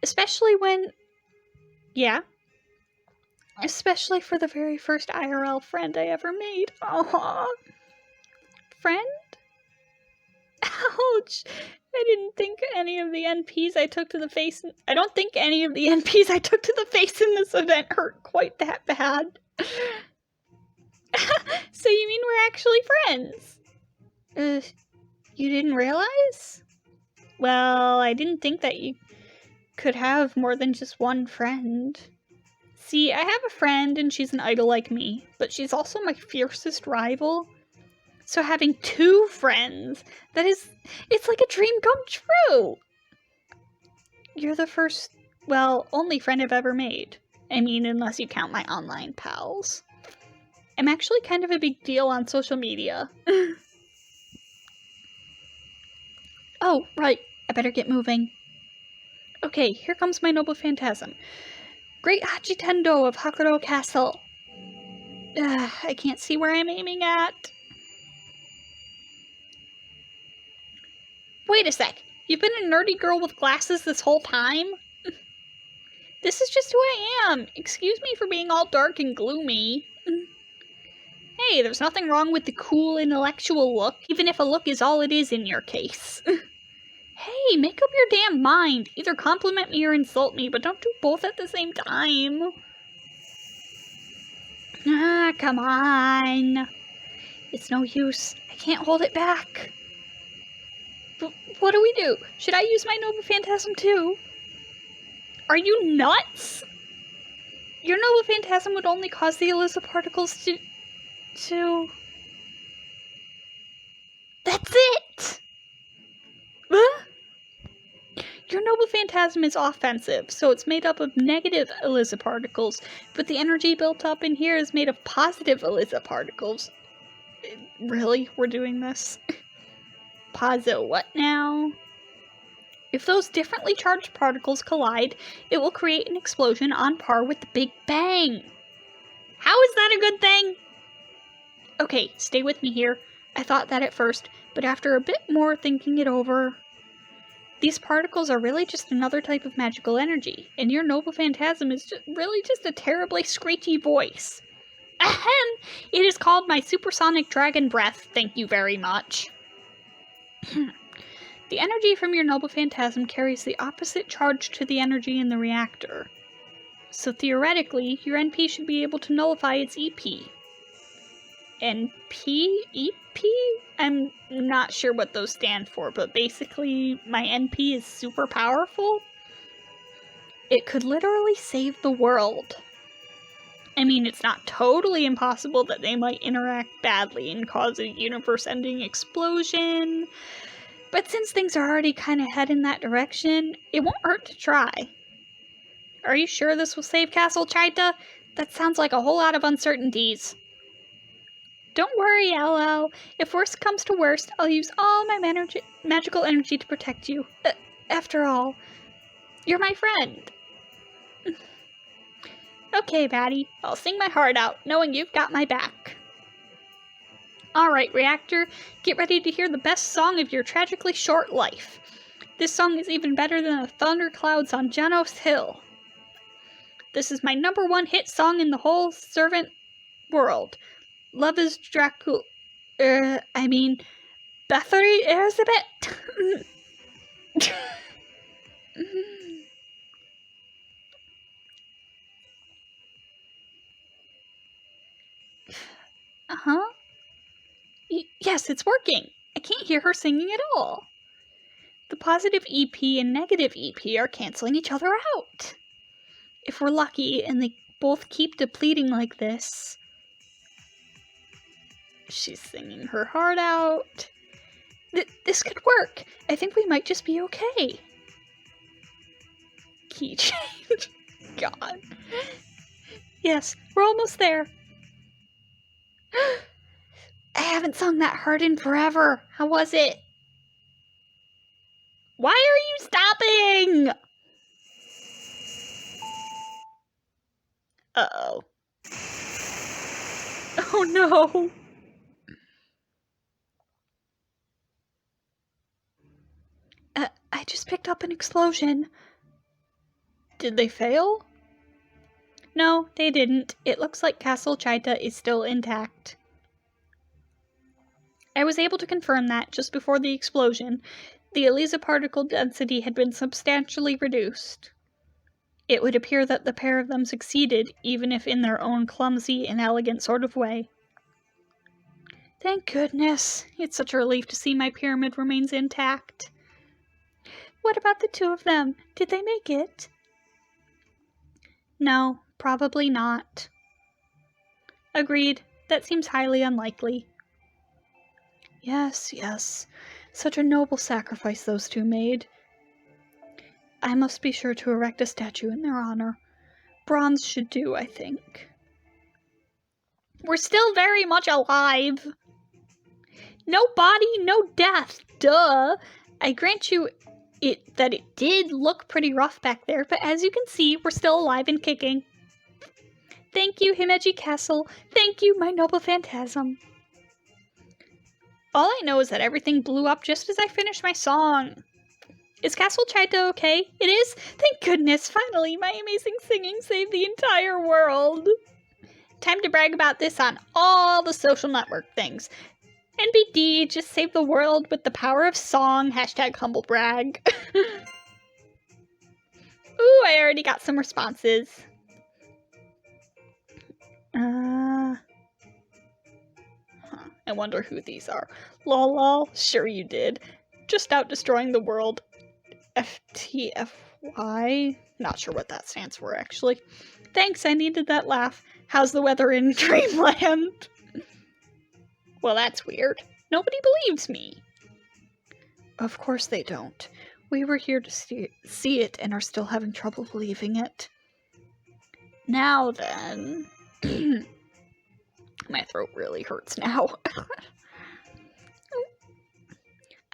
A: Especially when... Yeah. Especially for the very first IRL friend I ever made. Aww. Friend? Ouch. I didn't think any of the NPs I took to the face... I don't think any of the NPs I took to the face in this event hurt quite that bad. So you mean we're actually friends? You didn't realize? Well, I didn't think that you could have more than just one friend. See, I have a friend and she's an idol like me, but she's also my fiercest rival. So having two friends, it's like a dream come true! You're the first, well, only friend I've ever made. I mean, unless you count my online pals. I'm actually kind of a big deal on social media. Oh, right, I better get moving. Okay, here comes my noble phantasm. Great Hachitendo of Hakuro Castle. I can't see where I'm aiming at. Wait a sec, you've been a nerdy girl with glasses this whole time? This is just who I am. Excuse me for being all dark and gloomy. Hey, there's nothing wrong with the cool intellectual look, even if a look is all it is in your case. Hey, make up your damn mind. Either compliment me or insult me, but don't do both at the same time. Ah, come on. It's no use. I can't hold it back. What do we do? Should I use my Noble Phantasm too? Are you nuts? Your Noble Phantasm would only cause the Elisa particles to... That's it! Huh? Your Noble Phantasm is offensive, so it's made up of negative Elisa particles, but the energy built up in here is made of positive Elisa particles. Really? We're doing this? Pazzo what now? If those differently charged particles collide, it will create an explosion on par with the Big Bang. How is that a good thing? Okay, stay with me here. I thought that at first, but after a bit more thinking it over... These particles are really just another type of magical energy, and your Noble Phantasm is really just a terribly screechy voice. Ahem! It is called my Supersonic Dragon Breath, thank you very much. The energy from your Noble Phantasm carries the opposite charge to the energy in the reactor. So theoretically, your NP should be able to nullify its EP. NP? EP? I'm not sure what those stand for, but basically, my NP is super powerful. It could literally save the world. I mean, it's not totally impossible that they might interact badly and cause a universe-ending explosion, but since things are already kind of heading that direction, it won't hurt to try. Are you sure this will save Castle Chaita? That sounds like a whole lot of uncertainties. Don't worry, LL. If worst comes to worst, I'll use all my magical energy to protect you. After all, you're my friend. Okay, Batty, I'll sing my heart out, knowing you've got my back. Alright, Reactor, get ready to hear the best song of your tragically short life. This song is even better than the thunderclouds on Janos Hill. This is my #1 hit song in the whole servant world. Love is Dracul... Bathory Elizabeth. Huh? Yes, it's working. I can't hear her singing at all. The positive EP and negative EP are canceling each other out. If we're lucky and they both keep depleting like this... She's singing her heart out. This could work. I think we might just be okay. Key change. God. Yes, we're almost there. I haven't sung that heart in forever. How was it? Why are you stopping? Uh-oh. Oh no. I just picked up an explosion. Did they fail? No, they didn't. It looks like Castle Chaita is still intact. I was able to confirm that just before the explosion, the ELISA particle density had been substantially reduced. It would appear that the pair of them succeeded, even if in their own clumsy, inelegant sort of way. Thank goodness. It's such a relief to see my pyramid remains intact. What about the two of them? Did they make it? No, probably not. Agreed. That seems highly unlikely. Yes. Such a noble sacrifice those two made. I must be sure to erect a statue in their honor. Bronze should do, I think. We're still very much alive. No body, no death. Duh. I grant you that it did look pretty rough back there, but as you can see, we're still alive and kicking. Thank you, Himeji Castle. Thank you, my noble phantasm. All I know is that everything blew up just as I finished my song. Is Castle Chaita okay? It is? Thank goodness, finally, my amazing singing saved the entire world. Time to brag about this on all the social network things. NBD just saved the world with the power of song, #humblebrag. Ooh, I already got some responses. I wonder who these are. Lol, sure you did. Just out destroying the world. FTFY? Not sure what that stands for, actually. Thanks, I needed that laugh. How's the weather in Dreamland? Well, that's weird. Nobody believes me. Of course they don't. We were here to see it and are still having trouble believing it. Now then... My throat really hurts now.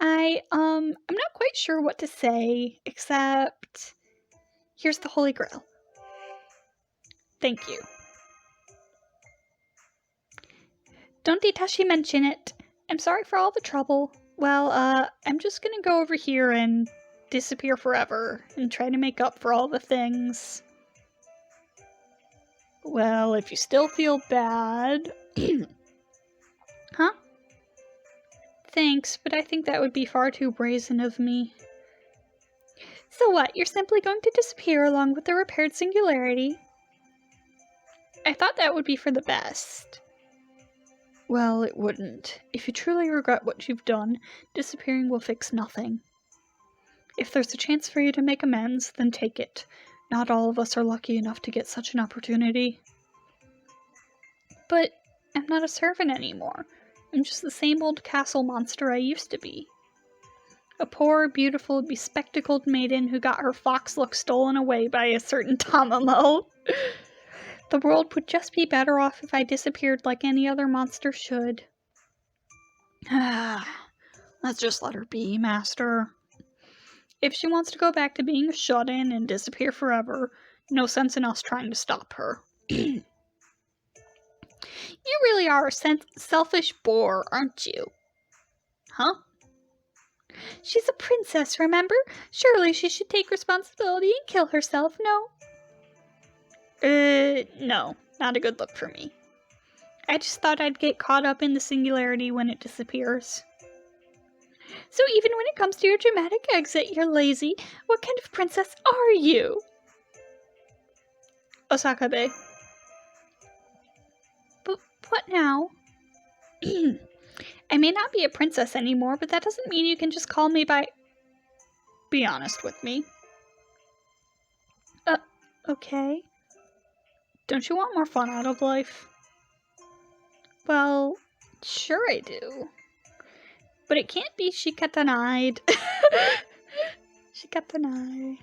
A: I'm not quite sure what to say, except... Here's the Holy Grail. Thank you. Don't Itachi mention it. I'm sorry for all the trouble. Well, I'm just gonna go over here and disappear forever and try to make up for all the things. Well, if you still feel bad... Huh? Thanks, but I think that would be far too brazen of me. So what, you're simply going to disappear along with the repaired singularity? I thought that would be for the best. Well, it wouldn't. If you truly regret what you've done, disappearing will fix nothing. If there's a chance for you to make amends, then take it. Not all of us are lucky enough to get such an opportunity. But I'm not a servant anymore. I'm just the same old castle monster I used to be. A poor, beautiful, bespectacled maiden who got her fox look stolen away by a certain Tamamo. The world would just be better off if I disappeared like any other monster should. Let's just let her be, Master. If she wants to go back to being a shut-in and disappear forever, no sense in us trying to stop her. You really are a selfish bore, aren't you? Huh? She's a princess, remember? Surely she should take responsibility and kill herself, no? No. Not a good look for me. I just thought I'd get caught up in the singularity when it disappears. So even when it comes to your dramatic exit, you're lazy. What kind of princess are you? Osaka-be. But what now? I may not be a princess anymore, but that doesn't mean you can just call me by... Be honest with me. Okay. Don't you want more fun out of life? Well, sure I do. But it can't be shikatanai. Shikatanai.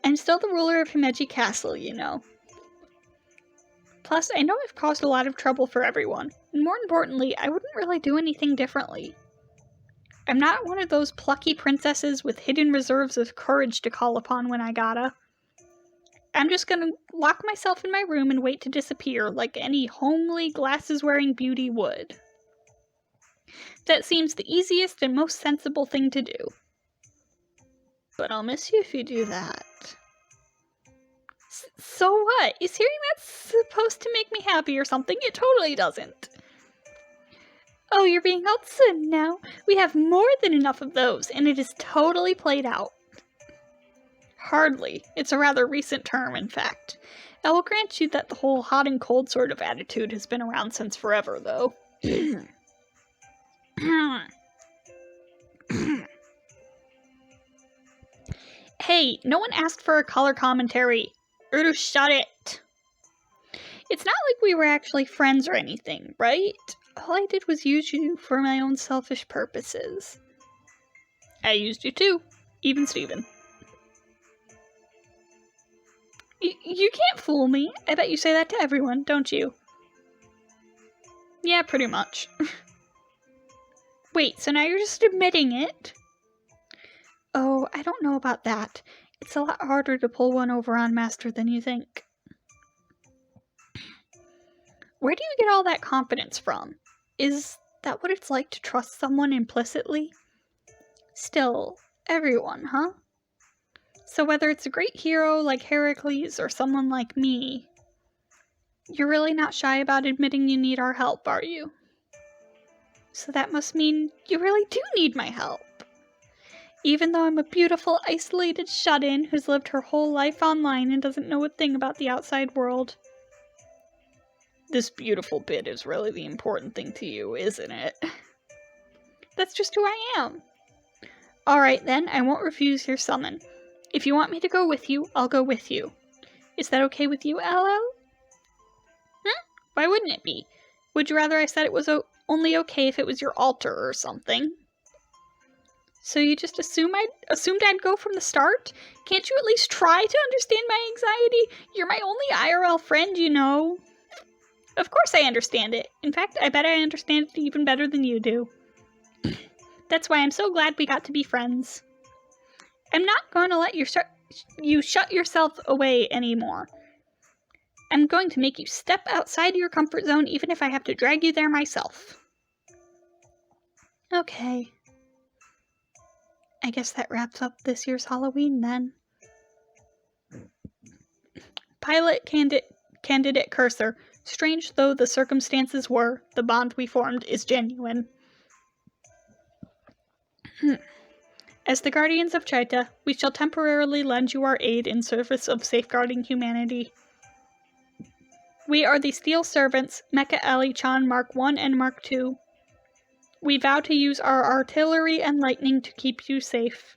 A: I'm still the ruler of Himeji Castle, you know. Plus, I know I've caused a lot of trouble for everyone. And more importantly, I wouldn't really do anything differently. I'm not one of those plucky princesses with hidden reserves of courage to call upon when I gotta. I'm just gonna lock myself in my room and wait to disappear like any homely, glasses-wearing beauty would. That seems the easiest and most sensible thing to do. But I'll miss you if you do that. So what? Is hearing that's supposed to make me happy or something? It totally doesn't. Oh, you're being all sudden now. We have more than enough of those, and it is totally played out. Hardly. It's a rather recent term, in fact. I will grant you that the whole hot and cold sort of attitude has been around since forever, though. Hey, no one asked for a color commentary. Uru, shut it! It's not like we were actually friends or anything, right? All I did was use you for my own selfish purposes. I used you too. Even Steven. You can't fool me. I bet you say that to everyone, don't you? Yeah, pretty much. Wait, so now you're just admitting it? Oh, I don't know about that. It's a lot harder to pull one over on Master than you think. Where do you get all that confidence from? Is that what it's like to trust someone implicitly? Still, everyone, huh? So whether it's a great hero like Heracles or someone like me, you're really not shy about admitting you need our help, are you? So that must mean you really do need my help. Even though I'm a beautiful, isolated shut-in who's lived her whole life online and doesn't know a thing about the outside world. This beautiful bit is really the important thing to you, isn't it? That's just who I am. Alright then, I won't refuse your summon. If you want me to go with you, I'll go with you. Is that okay with you, LL? Why wouldn't it be? Would you rather I said it was only okay if it was your altar or something? So you just assumed I'd go from the start? Can't you at least try to understand my anxiety? You're my only IRL friend, you know. Of course I understand it. In fact, I bet I understand it even better than you do. That's why I'm so glad we got to be friends. I'm not going to let you shut yourself away anymore. I'm going to make you step outside your comfort zone even if I have to drag you there myself. Okay. I guess that wraps up this year's Halloween then. Pilot candidate cursor. Strange though the circumstances were, the bond we formed is genuine. As the guardians of Chaita, we shall temporarily lend you our aid in service of safeguarding humanity. We are the Steel Servants, Mecha Ali-chan Mark 1 and Mark 2. We vow to use our artillery and lightning to keep you safe.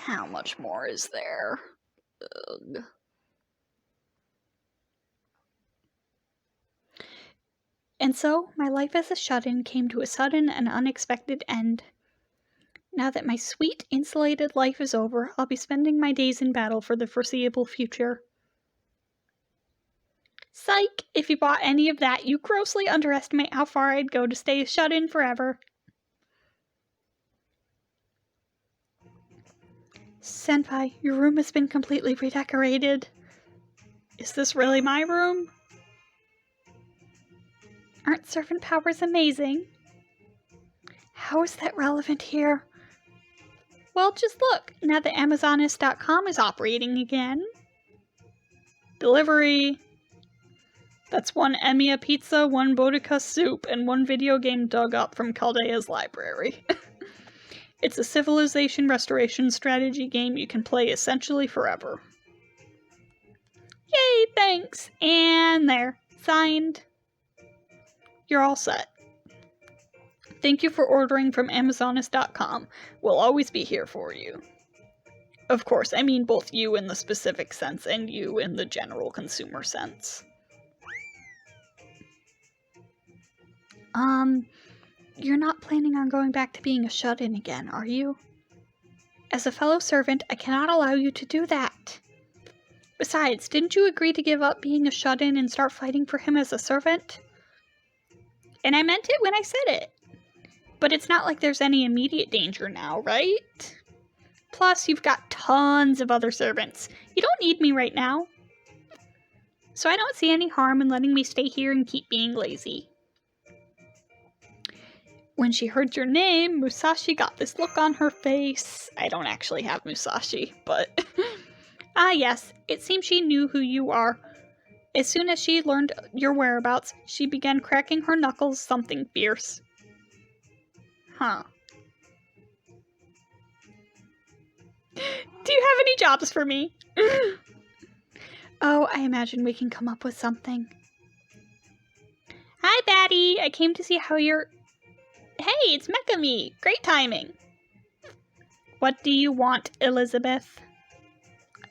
A: How much more is there? Ugh. And so, my life as a shut-in came to a sudden and unexpected end. Now that my sweet, insulated life is over, I'll be spending my days in battle for the foreseeable future. Psych! If you bought any of that, you grossly underestimate how far I'd go to stay shut in forever. Senpai, your room has been completely redecorated. Is this really my room? Aren't servant powers amazing? How is that relevant here? Well, just look, now that Amazonist.com is operating again. Delivery. That's 1 Emiya pizza, 1 Boudica soup, and 1 video game dug up from Caldea's library. It's a civilization restoration strategy game you can play essentially forever. Yay, Thanks. And there. Signed. You're all set. Thank you for ordering from Amazonist.com. We'll always be here for you. Of course, I mean both you in the specific sense and you in the general consumer sense. You're not planning on going back to being a shut-in again, are you? As a fellow servant, I cannot allow you to do that. Besides, didn't you agree to give up being a shut-in and start fighting for him as a servant? And I meant it when I said it. But it's not like there's any immediate danger now, right? Plus, you've got tons of other servants. You don't need me right now. So I don't see any harm in letting me stay here and keep being lazy. When she heard your name, Musashi got this look on her face. I don't actually have Musashi, but... Ah yes, it seems she knew who you are. As soon as she learned your whereabouts, she began cracking her knuckles something fierce. Huh. Do you have any jobs for me? Oh, I imagine we can come up with something. Hi, Batty! I came to see how you're... Hey, it's Mekami! Great timing! What do you want, Elizabeth?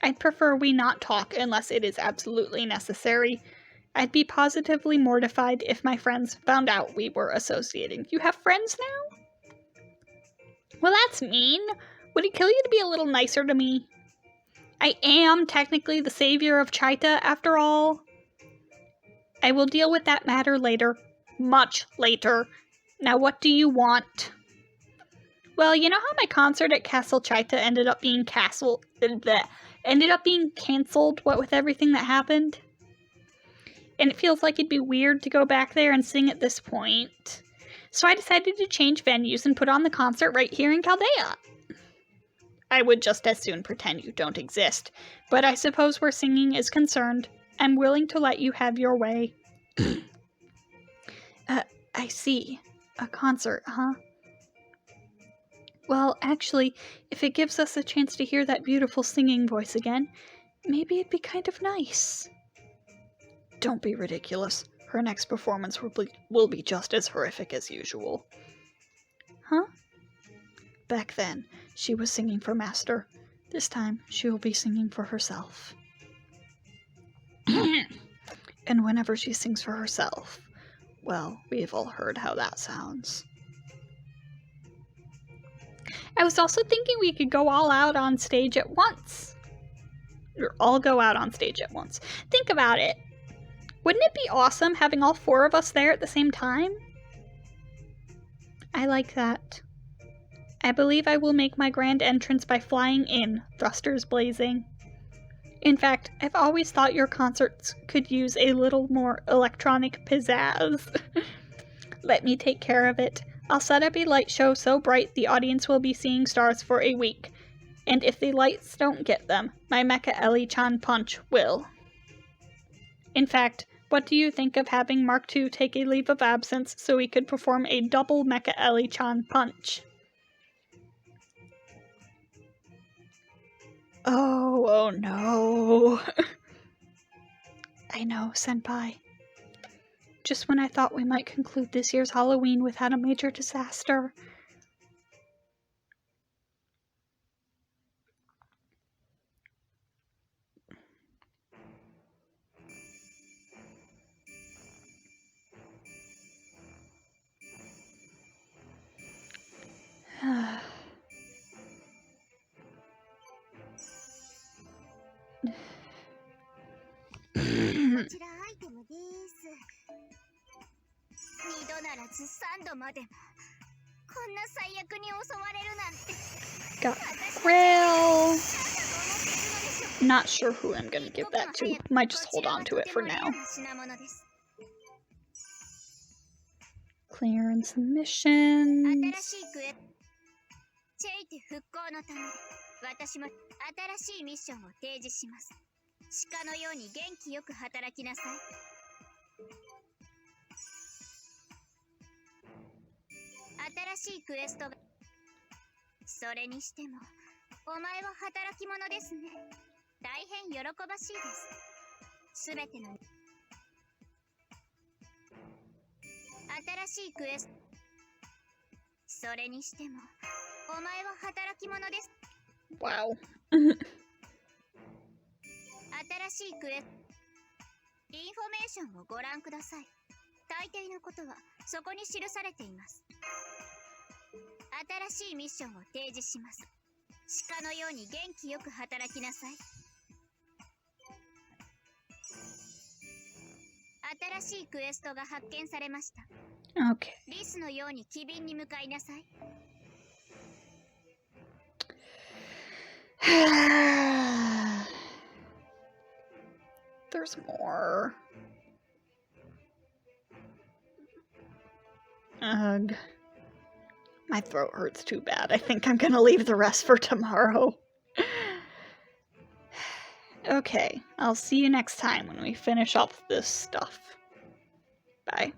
A: I'd prefer we not talk unless it is absolutely necessary. I'd be positively mortified if my friends found out we were associating. You have friends now? Well, that's mean. Would it kill you to be a little nicer to me? I am technically the savior of Chaita, after all. I will deal with that matter later. Much later. Now what do you want? Well, you know how my concert at Castle Chaita ended up being cancelled, what with everything that happened? And it feels like it'd be weird to go back there and sing at this point. So I decided to change venues and put on the concert right here in Chaldea. I would just as soon pretend you don't exist, but I suppose where singing is concerned, I'm willing to let you have your way. I see. A concert, huh? Well, actually, if it gives us a chance to hear that beautiful singing voice again, maybe it'd be kind of nice. Don't be ridiculous. Her next performance will be just as horrific as usual. Huh? Back then, she was singing for Master. This time, she will be singing for herself. And whenever she sings for herself, well, we've all heard how that sounds. I was also thinking we could go all out on stage at once. Or all go out on stage at once. Think about it. Wouldn't it be awesome having all four of us there at the same time? I like that. I believe I will make my grand entrance by flying in, thrusters blazing. In fact, I've always thought your concerts could use a little more electronic pizzazz. Let me take care of it. I'll set up a light show so bright the audience will be seeing stars for a week. And if the lights don't get them, my Mecha Ellie-chan punch will. In fact, what do you think of having Mark II take a leave of absence so he could perform a double Mecha Ellie-chan punch? Oh no. I know, Senpai. Just when I thought we might conclude this year's Halloween without a major disaster. Got Grail. Not sure who I'm gonna give that to. Might just hold on to it for now. Clearance missions.
B: すべての新しいクエスト。それにしてもお前は働き者です。
A: Wow.
B: 新しいクエストインフォメーションをご覧ください。大抵のことはそこに記されています。新しいミッションを提示します。鹿のように元気よく働きなさい。新しいクエストが発見されました。
A: Okay.
B: リスのように機敏に向かいなさい。
A: There's more. Ugh. My throat hurts too bad. I think I'm gonna leave the rest for tomorrow. Okay, I'll see you next time when we finish up this stuff. Bye.